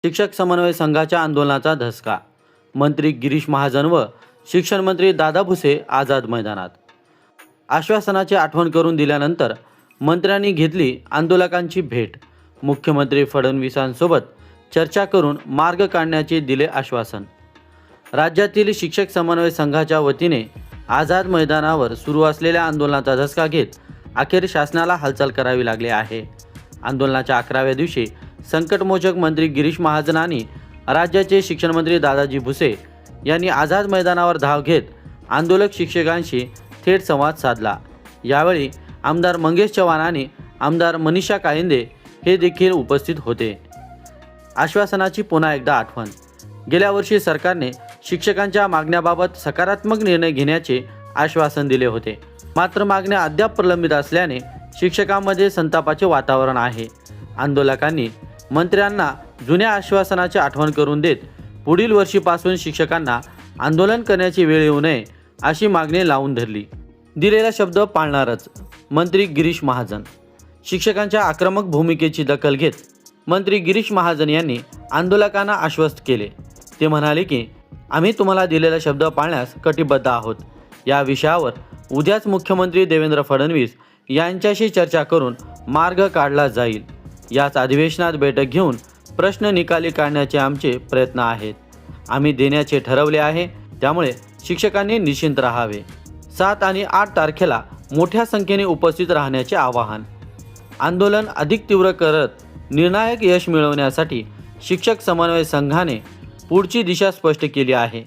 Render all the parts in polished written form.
शिक्षक समन्वय संघाच्या आंदोलनाचा धसका. मंत्री गिरीश महाजन व शिक्षण मंत्री दादा भुसे आझाद मैदानात. आश्वासनाची आठवण करून दिल्यानंतर मंत्र्यांनी घेतली आंदोलकांची भेट. मुख्यमंत्री फडणवीसांसोबत चर्चा करून मार्ग काढण्याचे दिले आश्वासन. राज्यातील शिक्षक समन्वय संघाच्या वतीने आझाद मैदानावर सुरू असलेल्या आंदोलनाचा धसका घेत अखेर शासनाला हालचाल करावी लागली आहे. आंदोलनाच्या 11व्या दिवशी संकटमोचक मंत्री गिरीश महाजन आणि राज्याचे शिक्षण मंत्री दादाजी भुसे यांनी आझाद मैदानावर धाव घेत आंदोलक शिक्षकांशी थेट संवाद साधला. यावेळी आमदार मंगेश चव्हाण आणि आमदार मनीषा कालिंदे हे देखील उपस्थित होते. आश्वासनाची पुन्हा एकदा आठवण. गेल्या वर्षी सरकारने शिक्षकांच्या मागण्याबाबत सकारात्मक निर्णय घेण्याचे आश्वासन दिले होते. मात्र मागण्या अद्याप प्रलंबित असल्याने शिक्षकांमध्ये संतापाचे वातावरण आहे. आंदोलकांनी मंत्र्यांना जुन्या आश्वासनाची आठवण करून देत पुढील वर्षीपासून शिक्षकांना आंदोलन करण्याची वेळ येऊ नये अशी मागणी लावून धरली. दिलेला शब्द पाळणारच. मंत्री गिरीश महाजन. शिक्षकांच्या आक्रमक भूमिकेची दखल घेत मंत्री गिरीश महाजन यांनी आंदोलकांना आश्वस्त केले. ते म्हणाले की आम्ही तुम्हाला दिलेला शब्द पाळण्यास कटिबद्ध आहोत. या विषयावर उद्याच मुख्यमंत्री देवेंद्र फडणवीस यांच्याशी चर्चा करून मार्ग काढला जाईल. याच अधिवेशनात बैठक घेऊन प्रश्न निकाली काढण्याचे आमचे प्रयत्न आहेत. आम्ही देण्याचे ठरवले आहे. त्यामुळे शिक्षकांनी निश्चिंत राहावे. 7 आणि 8 तारखेला मोठ्या संख्येने उपस्थित राहण्याचे आवाहन. आंदोलन अधिक तीव्र करत निर्णायक यश मिळवण्यासाठी शिक्षक समन्वय संघाने पुढची दिशा स्पष्ट केली आहे.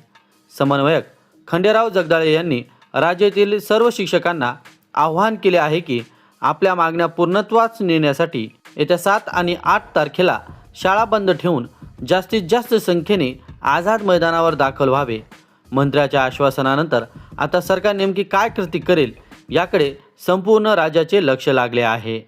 समन्वयक खंडेराव जगदाळे यांनी राज्यातील सर्व शिक्षकांना आवाहन केले आहे की आपल्या मागण्या पूर्णत्वास नेण्यासाठी येत्या 7 आणि 8 तारखेला शाळा बंद ठेवून जास्तीत जास्त संख्येने आझाद मैदानावर दाखल व्हावे. मंत्र्याच्या आश्वासनानंतर आता सरकार नेमकी काय कृती करेल याकडे संपूर्ण राज्याचे लक्ष लागले आहे.